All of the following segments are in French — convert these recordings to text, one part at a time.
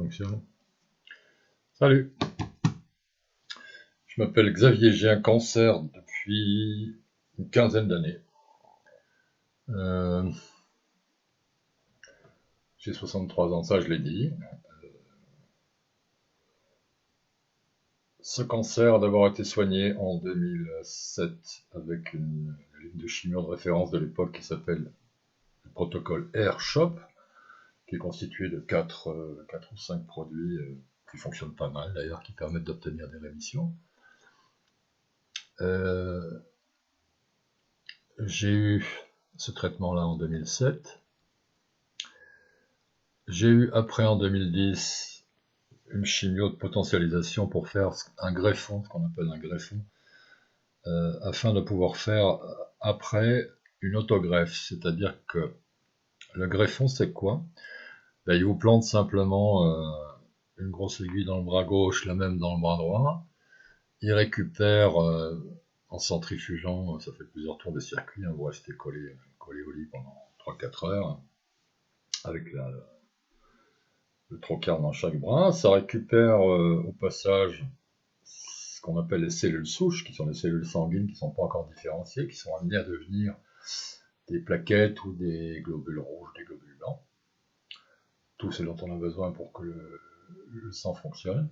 fonctionne. Salut, je m'appelle Xavier, j'ai un cancer depuis une quinzaine d'années. J'ai 63 ans, ça je l'ai dit. Ce cancer a d'abord été soigné en 2007 avec une ligne de chimio de référence de l'époque qui s'appelle le protocole R-CHOP, qui est constitué de 4 ou 5 produits qui fonctionnent pas mal d'ailleurs, qui permettent d'obtenir des rémissions. J'ai eu ce traitement-là en 2007. J'ai eu après en 2010 une chimio de potentialisation pour faire un greffon, ce qu'on appelle un greffon, afin de pouvoir faire après une autogreffe. C'est-à-dire que le greffon, c'est quoi? Ben, il vous plante simplement une grosse aiguille dans le bras gauche, la même dans le bras droit. Il récupère en centrifugeant, ça fait plusieurs tours de circuit, vous restez collé au lit pendant 3-4 heures avec le trocar dans chaque bras. Ça récupère au passage ce qu'on appelle les cellules souches, qui sont les cellules sanguines qui ne sont pas encore différenciées, qui sont amenées à devenir des plaquettes ou des globules rouges, des globules blancs. Tout ce dont on a besoin pour que le sang fonctionne.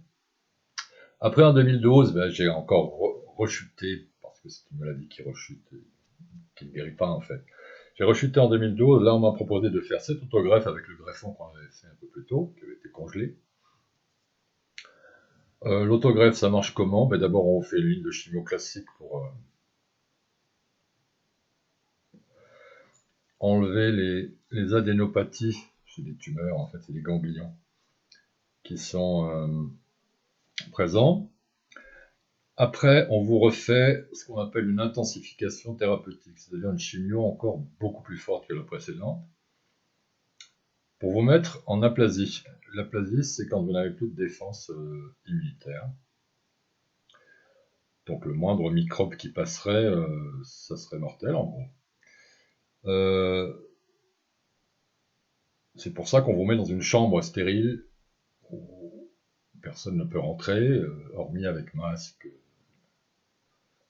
Après, en 2012, ben, j'ai encore rechuté, parce que c'est une maladie qui rechute, qui ne guérit pas en fait. J'ai rechuté en 2012, là on m'a proposé de faire cette autogreffe avec le greffon qu'on avait fait un peu plus tôt, qui avait été congelé. L'autogreffe, ça marche comment? Ben, d'abord on fait une ligne de chimio classique pour enlever les adénopathies, c'est des tumeurs en fait, c'est des ganglions qui sont présents. Après, on vous refait ce qu'on appelle une intensification thérapeutique, c'est-à-dire une chimio encore beaucoup plus forte que la précédente, pour vous mettre en aplasie. L'aplasie, c'est quand vous n'avez plus de défense immunitaire. Donc le moindre microbe qui passerait, ça serait mortel en gros. C'est pour ça qu'on vous met dans une chambre stérile où personne ne peut rentrer, hormis avec masque,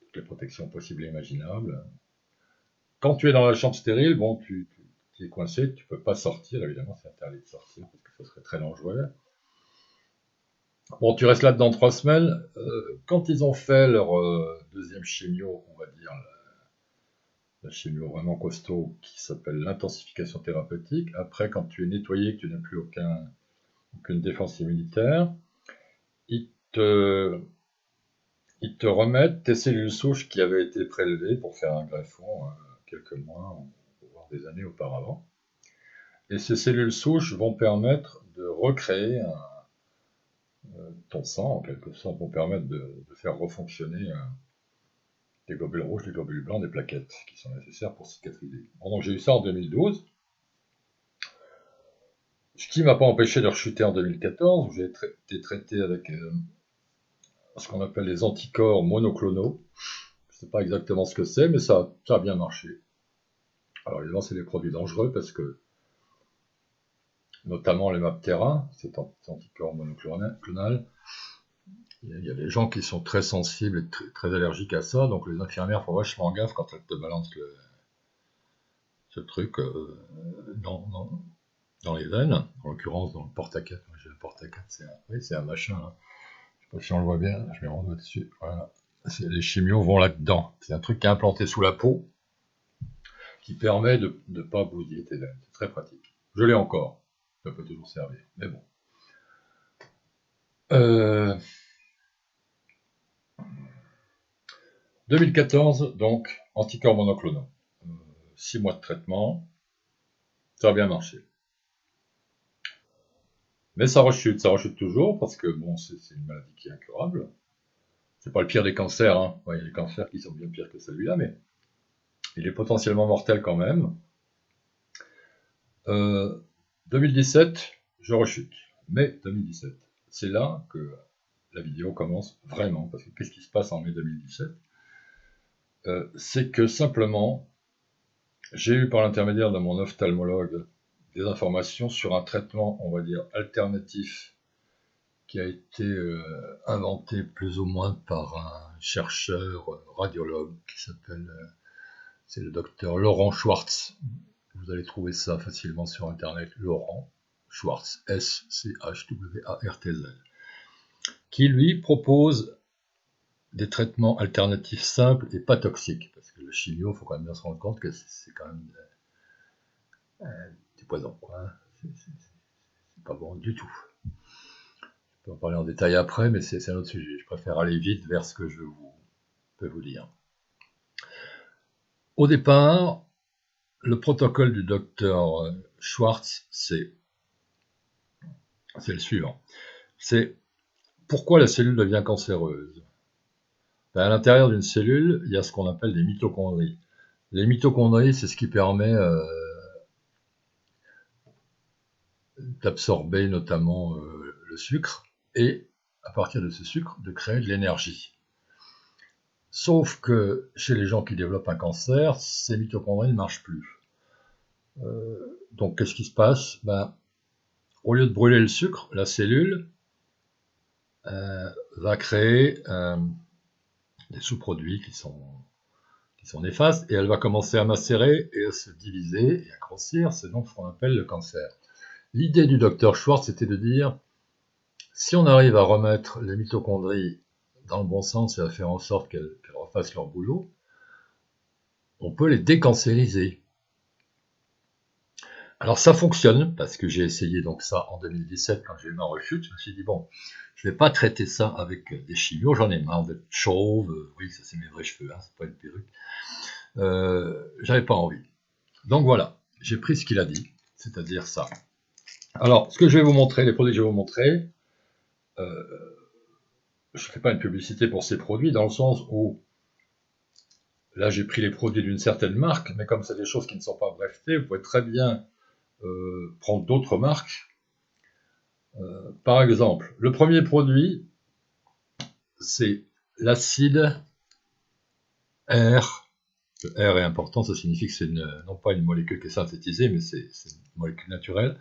toutes les protections possibles et imaginables. Quand tu es dans la chambre stérile, bon, tu es coincé, tu peux pas sortir, évidemment c'est interdit de sortir parce que ce serait très dangereux. Bon, tu restes là-dedans 3 semaines. Quand ils ont fait leur deuxième chimio, on va dire la chimio vraiment costaud qui s'appelle l'intensification thérapeutique, après quand tu es nettoyé, que tu n'as plus aucune défense immunitaire, ils te remettent tes cellules souches qui avaient été prélevées pour faire un greffon quelques mois, voire des années auparavant. Et ces cellules souches vont permettre de recréer ton sang, en quelque sorte, vont permettre de faire refonctionner des globules rouges, des globules blancs, des plaquettes qui sont nécessaires pour cicatriser. Bon, donc j'ai eu ça en 2012, ce qui ne m'a pas empêché de rechuter en 2014, où j'ai été traité avec ce qu'on appelle les anticorps monoclonaux. Je ne sais pas exactement ce que c'est, mais ça a bien marché. Alors évidemment, c'est des produits dangereux parce que, notamment les MabThera, cet anticorps monoclonal, il y a des gens qui sont très sensibles et très allergiques à ça, donc les infirmières font vachement gaffe quand elles te balancent ce truc dans les veines, en l'occurrence dans le porte-à-4. J'ai le porte-à-4, c'est un machin, hein. Je sais pas si on le voit bien, je mets mon doigt dessus, voilà. Les chimios vont là-dedans. C'est un truc qui est implanté sous la peau, qui permet de ne pas bousiller tes veines. C'est très pratique. Je l'ai encore. Ça peut toujours servir, mais bon. 2014, donc, anticorps monoclonaux. 6 mois de traitement, ça a bien marché. Mais ça rechute toujours, parce que bon, c'est une maladie qui est incurable. C'est pas le pire des cancers, hein. Ouais, il y a des cancers qui sont bien pires que celui-là, mais il est potentiellement mortel quand même. 2017, je rechute. Mai 2017. C'est là que la vidéo commence vraiment, parce que qu'est-ce qui se passe en mai 2017? C'est que simplement, j'ai eu par l'intermédiaire de mon ophtalmologue des informations sur un traitement, on va dire, alternatif qui a été inventé plus ou moins par un chercheur radiologue qui s'appelle, c'est le docteur Laurent Schwartz. Vous allez trouver ça facilement sur internet, Laurent Schwartz, S-C-H-W-A-R-T-Z, qui lui propose des traitements alternatifs simples et pas toxiques, parce que le chimio, il faut quand même bien se rendre compte que c'est quand même du poison, quoi. C'est pas bon du tout. Je peux en parler en détail après, mais c'est un autre sujet. Je préfère aller vite vers ce que je peux vous dire. Au départ, le protocole du docteur Schwartz, c'est le suivant. C'est pourquoi la cellule devient cancéreuse. Ben, à l'intérieur d'une cellule, il y a ce qu'on appelle des mitochondries. Les mitochondries, c'est ce qui permet d'absorber notamment le sucre et, à partir de ce sucre, de créer de l'énergie. Sauf que chez les gens qui développent un cancer, ces mitochondries ne marchent plus. Donc qu'est-ce qui se passe? Ben, au lieu de brûler le sucre, la cellule va créer des sous-produits qui sont néfastes, et elle va commencer à macérer et à se diviser et à grossir. C'est donc ce qu'on appelle le cancer. L'idée du docteur Schwartz, c'était de dire, si on arrive à remettre les mitochondries dans le bon sens et à faire en sorte qu'elles refassent leur boulot, on peut les décancériser. Alors ça fonctionne, parce que j'ai essayé donc ça en 2017 quand j'ai eu ma rechute. Je me suis dit, bon, je vais pas traiter ça avec des chimios, j'en ai marre d'être chauve, oui, ça c'est mes vrais cheveux, hein, c'est pas une perruque. J'avais pas envie. Donc voilà, j'ai pris ce qu'il a dit, c'est-à-dire ça. Alors, ce que je vais vous montrer, les produits que je vais vous montrer, je ne fais pas une publicité pour ces produits, dans le sens où, là j'ai pris les produits d'une certaine marque, mais comme c'est des choses qui ne sont pas brevetées, vous pouvez très bien prendre d'autres marques. Par exemple, le premier produit, c'est l'acide R. Le R est important, ça signifie que c'est non pas une molécule qui est synthétisée, mais c'est une molécule naturelle.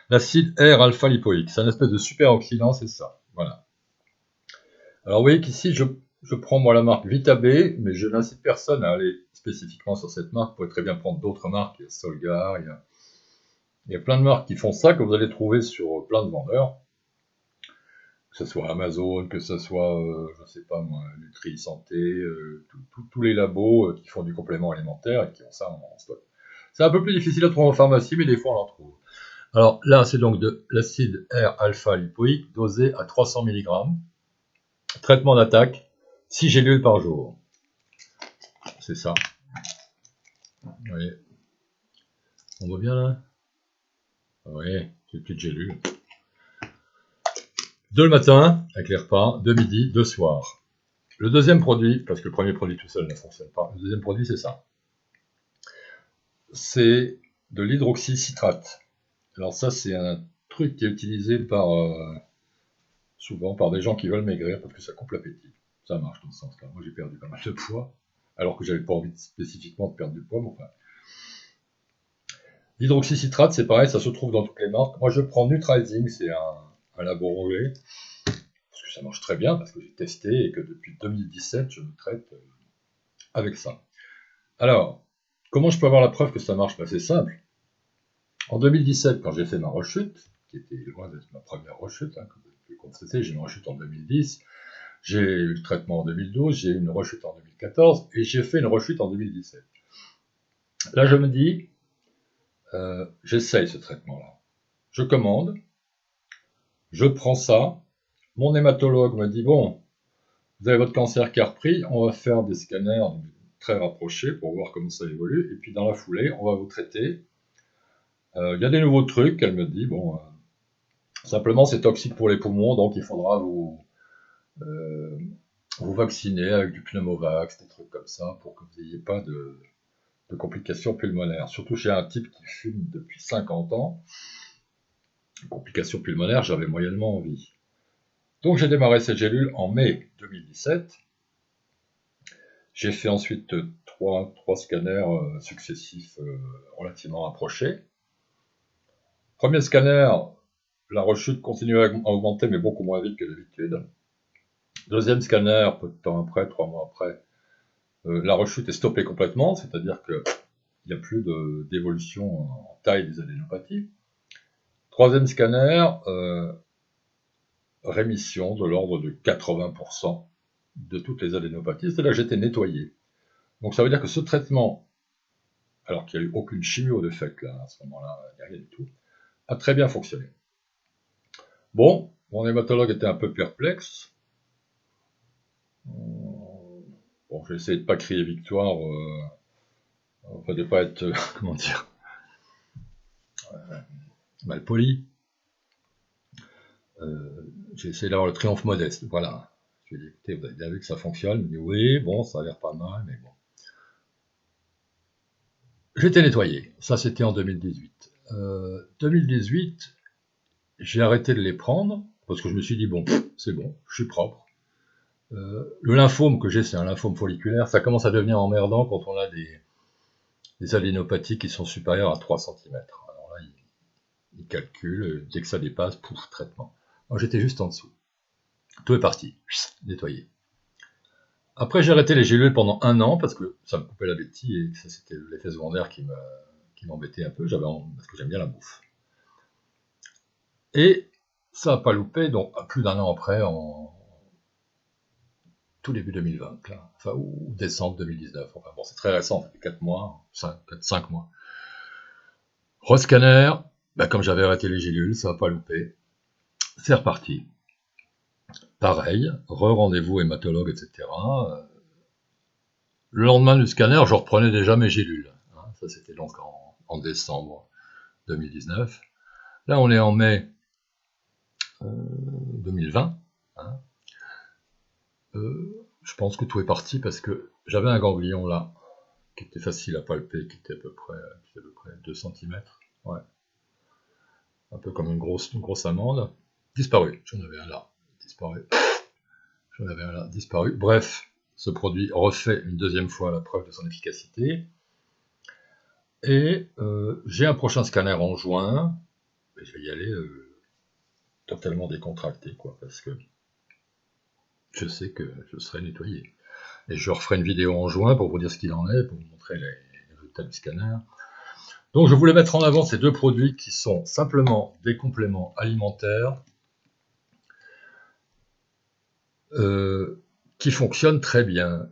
L'acide R-alpha-lipoïque, c'est un espèce de superoxydant, c'est ça. Voilà. Alors vous voyez qu'ici, je prends moi la marque VitaB, mais je n'incite personne à aller spécifiquement sur cette marque. Vous pouvez très bien prendre d'autres marques, il y a Solgar, il y a plein de marques qui font ça, que vous allez trouver sur plein de vendeurs. Que ce soit Amazon, que ce soit, je sais pas moi, Nutri Santé, tous les labos qui font du complément alimentaire et qui ont ça en stock. C'est un peu plus difficile à trouver en pharmacie, mais des fois on en trouve. Alors là, c'est donc de l'acide R-alpha-lipoïque dosé à 300 mg. Traitement d'attaque, 6 gélules par jour. C'est ça. Vous voyez. On voit bien là? Oui, c'est une petite gélule. 2 le matin, avec les repas, 2 midi, 2 soir. Le deuxième produit, parce que le premier produit tout seul ne fonctionne pas, le deuxième produit c'est ça. C'est de l'hydroxycitrate. Alors ça c'est un truc qui est utilisé souvent par des gens qui veulent maigrir parce que ça coupe l'appétit. Ça marche dans ce sens-là. Moi j'ai perdu pas mal de poids, alors que j'avais pas envie spécifiquement de perdre du poids, mais enfin. L'hydroxycitrate c'est pareil, ça se trouve dans toutes les marques. Moi je prends Nutrizing, c'est un labo anglais. Parce que ça marche très bien, parce que j'ai testé et que depuis 2017, je me traite avec ça. Alors, comment je peux avoir la preuve que ça marche? C'est simple. En 2017, quand j'ai fait ma rechute, qui était loin d'être ma première rechute, hein, comme vous pouvez constater, j'ai eu une rechute en 2010, j'ai eu le traitement en 2012, j'ai eu une rechute en 2014, et j'ai fait une rechute en 2017. Là, je me dis, j'essaye ce traitement-là. Je commande, je prends ça, mon hématologue me dit, bon, vous avez votre cancer qui a repris, on va faire des scanners très rapprochés pour voir comment ça évolue, et puis dans la foulée, on va vous traiter. Il y a des nouveaux trucs, elle me dit, bon, simplement c'est toxique pour les poumons, donc il faudra vous vacciner avec du pneumovax, des trucs comme ça, pour que vous n'ayez pas de complications pulmonaires. Surtout chez un type qui fume depuis 50 ans, complications pulmonaires, j'avais moyennement envie. Donc j'ai démarré cette gélule en mai 2017. J'ai fait ensuite trois scanners successifs relativement rapprochés. Premier scanner, la rechute continue à augmenter, mais beaucoup moins vite que d'habitude. Deuxième scanner, peu de temps après, 3 mois après, la rechute est stoppée complètement, c'est-à-dire qu'il n'y a plus d'évolution en taille des adénopathies. Troisième scanner, rémission de l'ordre de 80% de toutes les adénopathies, c'est-à-dire que j'étais nettoyé. Donc ça veut dire que ce traitement, alors qu'il n'y a eu aucune chimio de fait là, à ce moment-là, il n'y a rien du tout, a très bien fonctionné. Bon, mon hématologue était un peu perplexe. Bon, j'ai essayé de ne pas crier victoire, enfin de ne pas être, comment dire, mal poli. J'ai essayé d'avoir le triomphe modeste, voilà. Je lui ai dit, écoutez, vous avez bien vu que ça fonctionne. Il me dit, oui, bon, ça a l'air pas mal, mais bon. J'étais nettoyé, ça c'était en 2018. 2018, j'ai arrêté de les prendre, parce que je me suis dit, bon, c'est bon, je suis propre. Le lymphome que j'ai, c'est un lymphome folliculaire, ça commence à devenir emmerdant quand on a des adénopathies qui sont supérieures à 3 cm. Alors là, il calcule, dès que ça dépasse, pouf, traitement. Moi j'étais juste en dessous. Tout est parti, nettoyé. Après, j'ai arrêté les gélules pendant 1 an parce que ça me coupait l'appétit et que ça c'était l'effet secondaire qui m'embêtait un peu, parce que j'aime bien la bouffe. Et ça n'a pas loupé, donc plus d'1 an après, en tout début 2020, là, enfin, ou décembre 2019, enfin bon, c'est très récent, ça fait 4 mois, 5 mois. Rescanner, comme j'avais arrêté les gélules, ça n'a pas loupé, c'est reparti. Pareil, re-rendez-vous hématologue, etc. Le lendemain du scanner, je reprenais déjà mes gélules. Ça, c'était donc en décembre 2019. Là, on est en mai 2020. Je pense que tout est parti parce que j'avais un ganglion là, qui était facile à palper, qui était à peu près 2 cm. Ouais. Un peu comme une grosse amande. Disparu. J'en avais un là. Disparu. J'en avais un là. Disparu. Bref, ce produit refait une deuxième fois la preuve de son efficacité. Et j'ai un prochain scanner en juin. Et je vais y aller totalement décontracté, quoi, parce que je sais que je serai nettoyé. Et je referai une vidéo en juin pour vous dire ce qu'il en est, pour vous montrer les résultats du scanner. Donc je voulais mettre en avant ces deux produits qui sont simplement des compléments alimentaires qui fonctionnent très bien.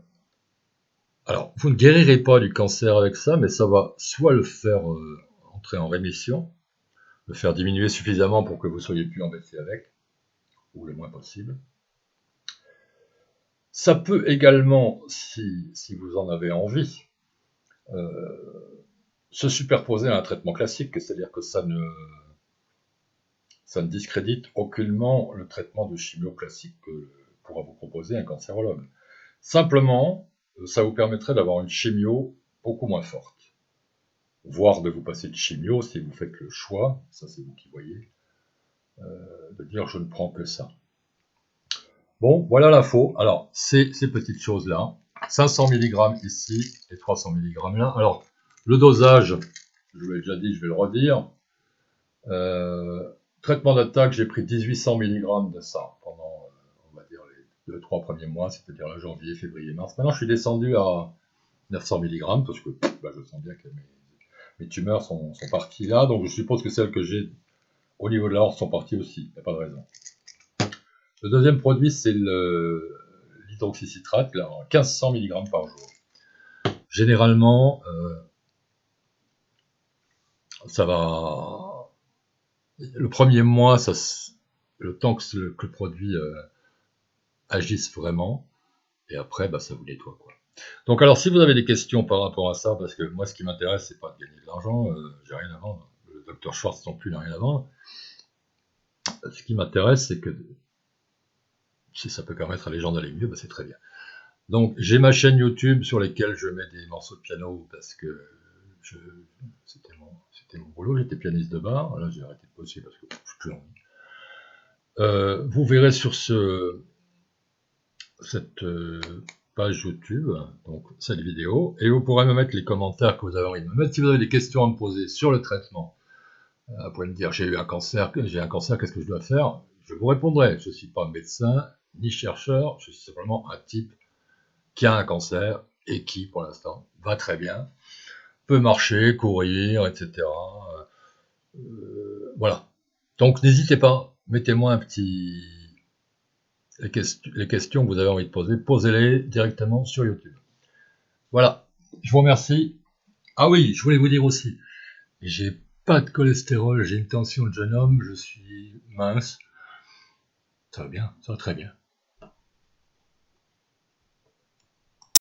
Alors, vous ne guérirez pas du cancer avec ça, mais ça va soit le faire entrer en rémission, le faire diminuer suffisamment pour que vous ne soyez plus embêté avec, ou le moins possible. Ça peut également, si vous en avez envie, se superposer à un traitement classique, c'est-à-dire que ça ne discrédite aucunement le traitement de chimio classique que pourra vous proposer un cancérologue. Simplement, ça vous permettrait d'avoir une chimio beaucoup moins forte, voire de vous passer de chimio si vous faites le choix, ça c'est vous qui voyez, de dire je ne prends que ça. Bon, voilà l'info. Alors, ces petites choses-là, 500 mg ici et 300 mg là. Alors, le dosage, je vous l'ai déjà dit, je vais le redire. Traitement d'attaque, j'ai pris 1800 mg de ça pendant, on va dire, les 2-3 premiers mois, c'est-à-dire là, janvier, février, mars. Maintenant, je suis descendu à 900 mg parce que je sens bien que mes tumeurs sont parties là, donc je suppose que celles que j'ai au niveau de la horte sont parties aussi, il n'y a pas de raison. Le deuxième produit, c'est l'hydroxycitrate, là, 1500 mg par jour. Généralement, ça va... Le premier mois, le temps que le produit agisse vraiment, et après, ça vous nettoie, quoi. Donc alors, si vous avez des questions par rapport à ça, parce que moi, ce qui m'intéresse, c'est pas de gagner de l'argent, j'ai rien à vendre, le docteur Schwartz non plus n'a rien à vendre. Ce qui m'intéresse, c'est que si ça peut permettre à les gens d'aller mieux, c'est très bien. Donc, j'ai ma chaîne YouTube sur laquelle je mets des morceaux de piano, parce que c'était mon boulot, j'étais pianiste de bar, là j'ai arrêté de bosser parce que je n'ai plus envie. Vous verrez sur cette page YouTube, donc cette vidéo, et vous pourrez me mettre les commentaires que vous avez envie de me mettre. Si vous avez des questions à me poser sur le traitement, Vous pouvez me dire, j'ai un cancer, qu'est-ce que je dois faire? Je vous répondrai, je ne suis pas médecin, ni chercheur, je suis simplement un type qui a un cancer et qui, pour l'instant, va très bien, peut marcher, courir, etc. Voilà. Donc, n'hésitez pas, mettez-moi un petit... Les questions que vous avez envie de poser, posez-les directement sur YouTube. Voilà. Je vous remercie. Ah oui, je voulais vous dire aussi, j'ai pas de cholestérol, j'ai une tension de jeune homme, je suis mince. Ça va bien, ça va très bien.